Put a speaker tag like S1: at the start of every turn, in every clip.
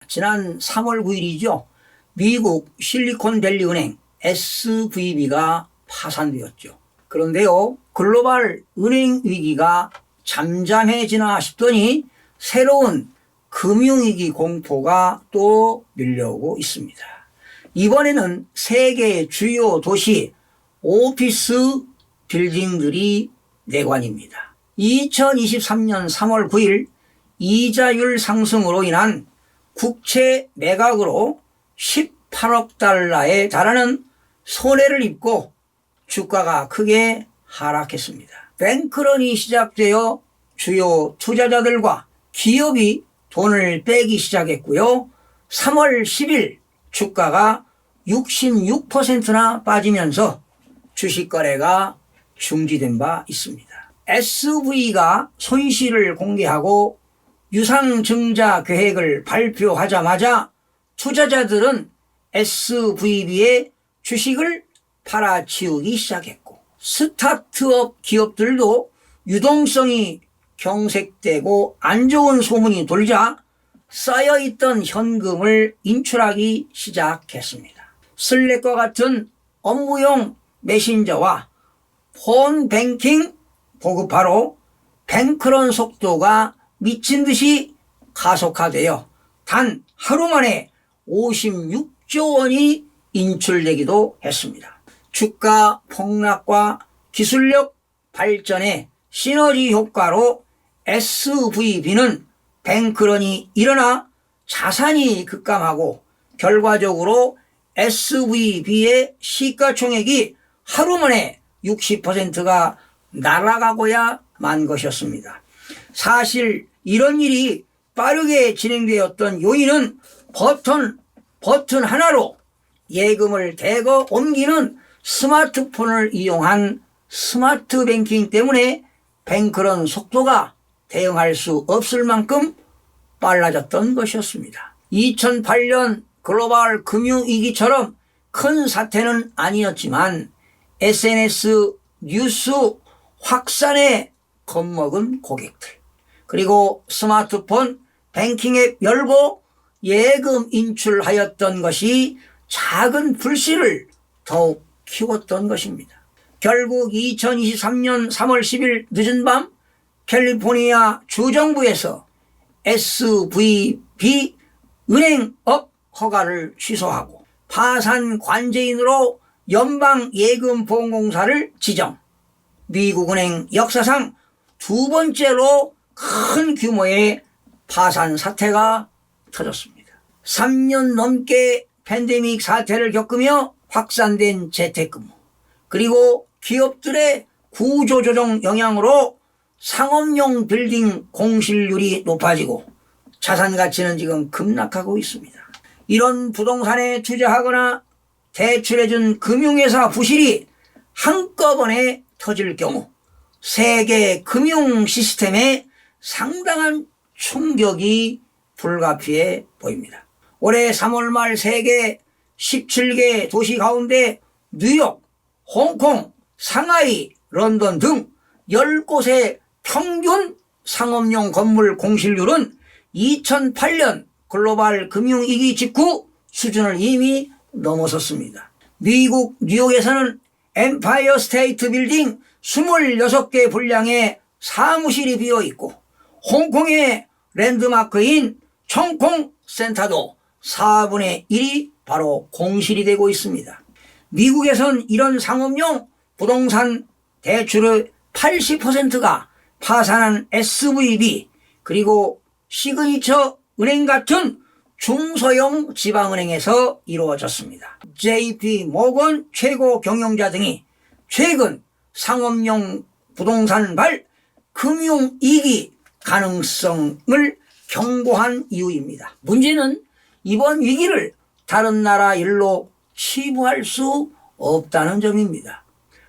S1: 지난 3월 9일이죠. 미국 실리콘밸리 은행 SVB가 파산되었죠. 그런데요, 글로벌 은행 위기가 잠잠해지나 싶더니 새로운 금융위기 공포가 또 밀려오고 있습니다. 이번에는 세계 주요 도시 오피스 빌딩들이 내관입니다. 2023년 3월 9일 이자율 상승으로 인한 국채 매각으로 18억 달러에 달하는 손해를 입고 주가가 크게 하락했습니다. 뱅크런이 시작되어 주요 투자자들과 기업이 돈을 빼기 시작했고요. 3월 10일 주가가 66%나 빠지면서 주식 거래가 중지된 바 있습니다. SV가 손실을 공개하고 유상증자 계획을 발표하자마자 투자자들은 SVB의 주식을 팔아치우기 시작했고, 스타트업 기업들도 유동성이 경색되고 안 좋은 소문이 돌자 쌓여있던 현금을 인출하기 시작했습니다. 슬랙과 같은 업무용 메신저와 폰 뱅킹 보급화로 뱅크런 속도가 미친 듯이 가속화되어 단 하루 만에 56조 원이 인출되기도 했습니다. 주가 폭락과 기술력 발전의 시너지 효과로 SVB는 뱅크런이 일어나 자산이 급감하고 결과적으로 SVB의 시가총액이 하루 만에 60%가 날아가고야 만 것이었습니다. 사실 이런 일이 빠르게 진행되었던 요인은 버튼 하나로 예금을 대거 옮기는 스마트폰을 이용한 스마트 뱅킹 때문에 뱅크런 속도가 대응할 수 없을 만큼 빨라졌던 것이었습니다. 2008년 글로벌 금융위기처럼 큰 사태는 아니었지만 SNS 뉴스 확산에 겁먹은 고객들, 그리고 스마트폰 뱅킹 앱 열고 예금 인출하였던 것이 작은 불씨를 더욱 키웠던 것입니다. 결국 2023년 3월 10일 늦은 밤 캘리포니아 주정부에서 SVB 은행업 허가를 취소하고 파산 관제인으로 연방예금보험공사를 지정, 미국 은행 역사상 두 번째로 큰 규모의 파산 사태가 터졌습니다. 3년 넘게 팬데믹 사태를 겪으며 확산된 재택근무, 그리고 기업들의 구조조정 영향으로 상업용 빌딩 공실률이 높아지고 자산 가치는 지금 급락하고 있습니다. 이런 부동산에 투자하거나 대출해준 금융회사 부실이 한꺼번에 터질 경우 세계 금융 시스템에 상당한 충격이 불가피해 보입니다. 올해 3월 말 세계 17개 도시 가운데 뉴욕, 홍콩, 상하이, 런던 등 10곳의 평균 상업용 건물 공실률은 2008년 글로벌 금융위기 직후 수준을 이미 넘어섰습니다. 미국 뉴욕에서는 엠파이어 스테이트 빌딩 26개 분량의 사무실이 비어있고, 홍콩의 랜드마크인 청콩 센터도 4분의 1이 바로 공실이 되고 있습니다. 미국에선 이런 상업용 부동산 대출의 80%가 파산한 SVB, 그리고 시그니처 은행 같은 중소형 지방은행에서 이루어졌습니다. JP 모건 최고 경영자 등이 최근 상업용 부동산발 금융위기 가능성을 경고한 이유입니다. 문제는 이번 위기를 다른 나라 일로 치부할 수 없다는 점입니다.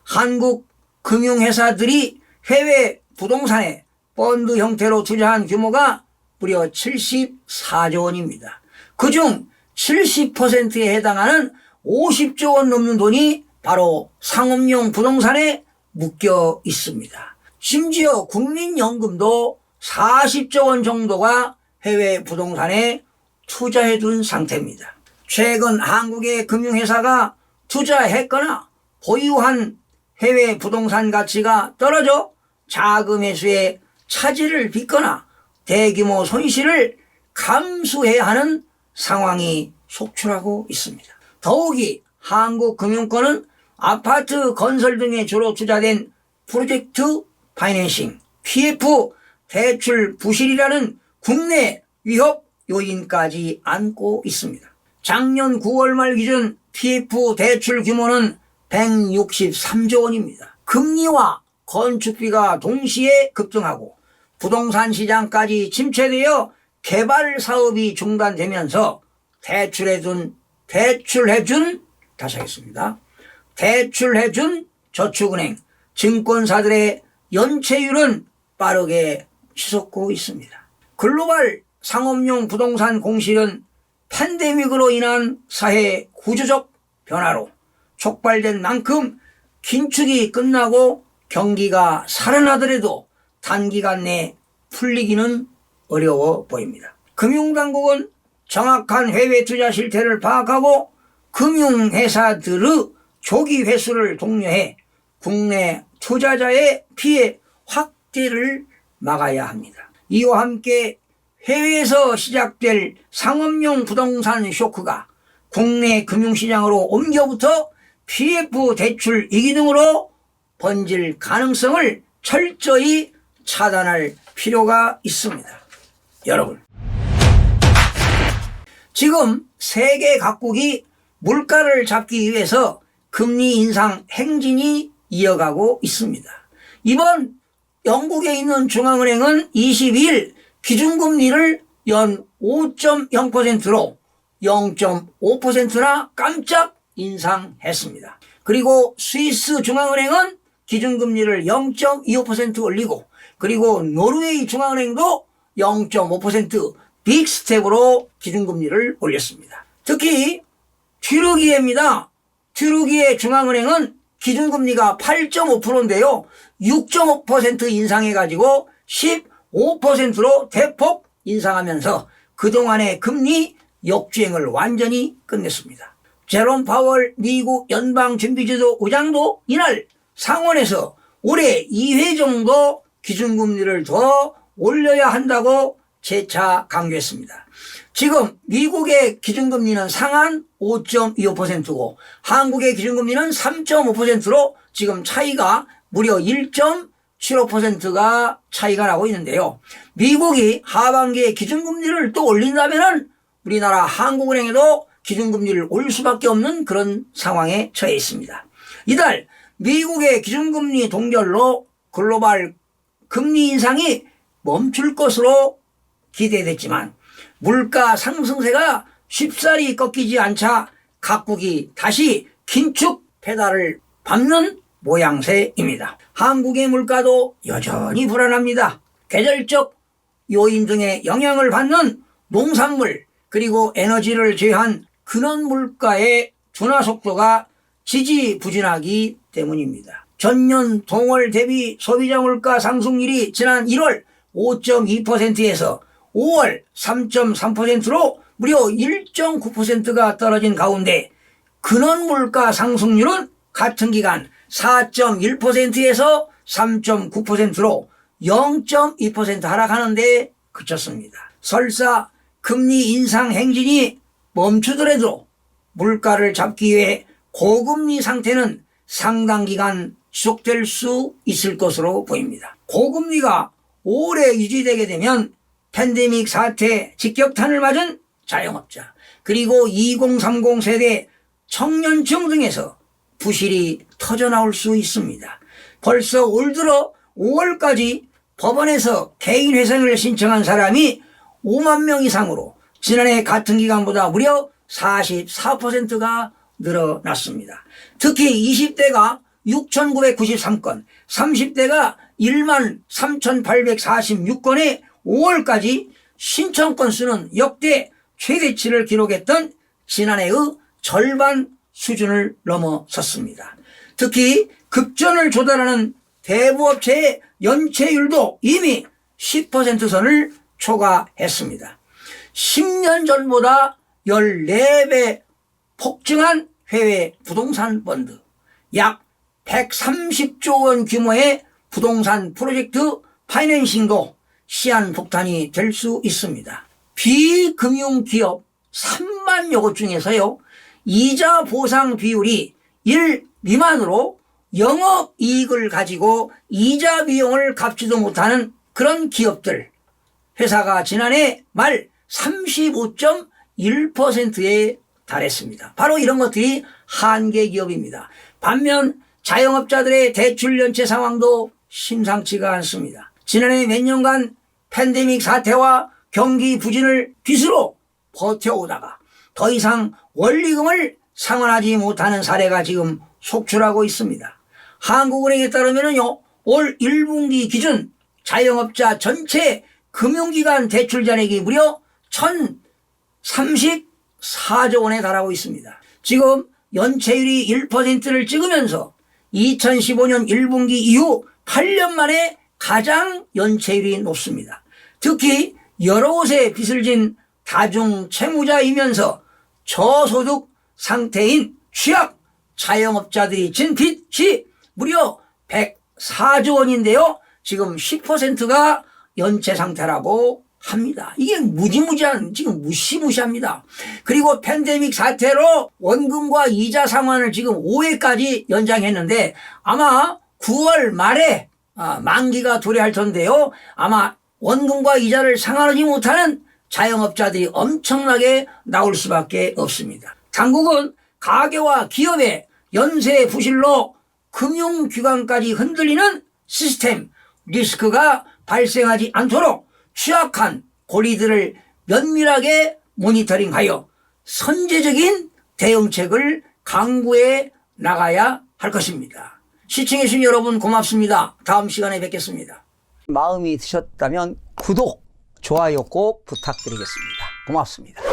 S1: 한국 금융회사들이 해외 부동산에 펀드 형태로 투자한 규모가 무려 74조 원입니다. 그중 70%에 해당하는 50조 원 넘는 돈이 바로 상업용 부동산에 묶여 있습니다. 심지어 국민연금도 40조 원 정도가 해외 부동산에 투자해 둔 상태입니다. 최근 한국의 금융회사가 투자했거나 보유한 해외 부동산 가치가 떨어져 자금 회수에 차질을 빚거나 대규모 손실을 감수해야 하는 상황이 속출하고 있습니다. 더욱이 한국금융권은 아파트 건설 등에 주로 투자된 프로젝트 파이낸싱, PF 대출 부실이라는 국내 위협 요인까지 안고 있습니다. 작년 9월 말 기준 PF 대출 규모는 163조 원입니다. 금리와 건축비가 동시에 급등하고 부동산 시장까지 침체되어 개발 사업이 중단되면서 대출해준 저축은행, 증권사들의 연체율은 빠르게 치솟고 있습니다. 글로벌 상업용 부동산 공실은 팬데믹으로 인한 사회 구조적 변화로 촉발된 만큼 긴축이 끝나고 경기가 살아나더라도 단기간 내 풀리기는 어려워 보입니다. 금융당국은 정확한 해외 투자 실태를 파악하고 금융회사들의 조기 회수를 독려해 국내 투자자의 피해 확대를 막아야 합니다. 이와 함께 해외에서 시작될 상업용 부동산 쇼크가 국내 금융시장으로 옮겨부터 PF 대출 위기 등으로 번질 가능성을 철저히 차단할 필요가 있습니다. 여러분, 지금 세계 각국이 물가를 잡기 위해서 금리 인상 행진이 이어가고 있습니다. 이번 영국에 있는 중앙은행은 22일 기준금리를 연 5.0%로 0.5%나 깜짝 인상했습니다. 그리고 스위스 중앙은행은 기준금리를 0.25% 올리고, 그리고 노르웨이 중앙은행도 0.5% 빅스텝으로 기준금리를 올렸습니다. 특히 튀르기예입니다. 튀르기예 중앙은행은 기준금리가 8.5%인데요. 6.5% 인상해가지고 15%로 대폭 인상하면서 그동안의 금리 역주행을 완전히 끝냈습니다. 제롬 파월 미국 연방준비제도 의장도 이날 상원에서 올해 2회 정도 기준금리를 더 올려야 한다고 재차 강조했습니다. 지금 미국의 기준금리는 상한 5.25%고 한국의 기준금리는 3.5%로 지금 차이가 무려 1.75%가 차이가 나고 있는데요. 미국이 하반기에 기준금리를 또 올린다면은 우리나라 한국은행에도 기준금리를 올릴 수밖에 없는 그런 상황에 처해 있습니다. 이달 미국의 기준금리 동결로 글로벌 금리 인상이 멈출 것으로 기대됐지만 물가 상승세가 쉽사리 꺾이지 않자 각국이 다시 긴축 페달을 밟는 모양새입니다. 한국의 물가도 여전히 불안합니다. 계절적 요인 등의 영향을 받는 농산물 그리고 에너지를 제외한 근원 물가의 둔화 속도가 지지부진하기 때문입니다. 전년 동월 대비 소비자 물가 상승률이 지난 1월 5.2%에서 5월 3.3%로 무려 1.9%가 떨어진 가운데 근원 물가 상승률은 같은 기간 4.1%에서 3.9%로 0.2% 하락하는 데 그쳤습니다. 설사 금리 인상 행진이 멈추더라도 물가를 잡기 위해 고금리 상태는 상당 기간 지속될 수 있을 것으로 보입니다. 고금리가 오래 유지되게 되면 팬데믹 사태 직격탄을 맞은 자영업자 그리고 2030 세대 청년층 등에서 부실이 터져나올 수 있습니다. 벌써 올 들어 5월까지 법원에서 개인회생을 신청한 사람이 5만 명 이상으로 지난해 같은 기간보다 무려 44%가 늘어났습니다. 특히 20대가 6,993건, 30대가 1만 3,846건에 5월까지 신청 건수는 역대 최대치를 기록했던 지난해의 절반 수준을 넘어섰습니다. 특히 급전을 조달하는 대부업체의 연체율도 이미 10% 선을 초과했습니다. 10년 전보다 14배 폭증한 해외 부동산 펀드, 약 130조 원 규모의 부동산 프로젝트 파이낸싱도 시한폭탄이 될 수 있습니다. 비금융기업 3만여 곳 중에서요, 이자 보상 비율이 1 미만으로 영업이익을 가지고 이자 비용을 갚지도 못하는 그런 기업들, 회사가 지난해 말 35.1%에 달했습니다. 바로 이런 것들이 한계 기업입니다. 반면 자영업자들의 대출 연체 상황도 심상치가 않습니다. 지난해 몇 년간 팬데믹 사태와 경기 부진을 빚으로 버텨오다가 더 이상 원리금을 상환하지 못하는 사례가 지금 속출하고 있습니다. 한국은행에 따르면요, 올 1분기 기준 자영업자 전체 금융기관 대출 잔액이 무려 1,034조 원에 달하고 있습니다. 지금 연체율이 1%를 찍으면서 2015년 1분기 이후 8년 만에 가장 연체율이 높습니다. 특히 여러 곳에 빚을 진 다중 채무자이면서 저소득 상태인 취약 자영업자들이 진 빚이 무려 104조 원인데요. 지금 10%가 연체 상태라고 합니다. 이게 무지무지한, 지금 무시무시합니다. 그리고 팬데믹 사태로 원금과 이자 상환을 지금 5회까지 연장했는데 아마 9월 말에 만기가 도래할 텐데요. 아마 원금과 이자를 상환하지 못하는 자영업자들이 엄청나게 나올 수밖에 없습니다. 당국은 가계와 기업의 연쇄 부실로 금융기관까지 흔들리는 시스템 리스크가 발생하지 않도록 취약한 고리들을 면밀하게 모니터링하여 선제적인 대응책을 강구해 나가야 할 것입니다. 시청해주신 여러분 고맙습니다. 다음 시간에 뵙겠습니다. 마음이 드셨다면 구독, 좋아요 꼭 부탁드리겠습니다. 고맙습니다.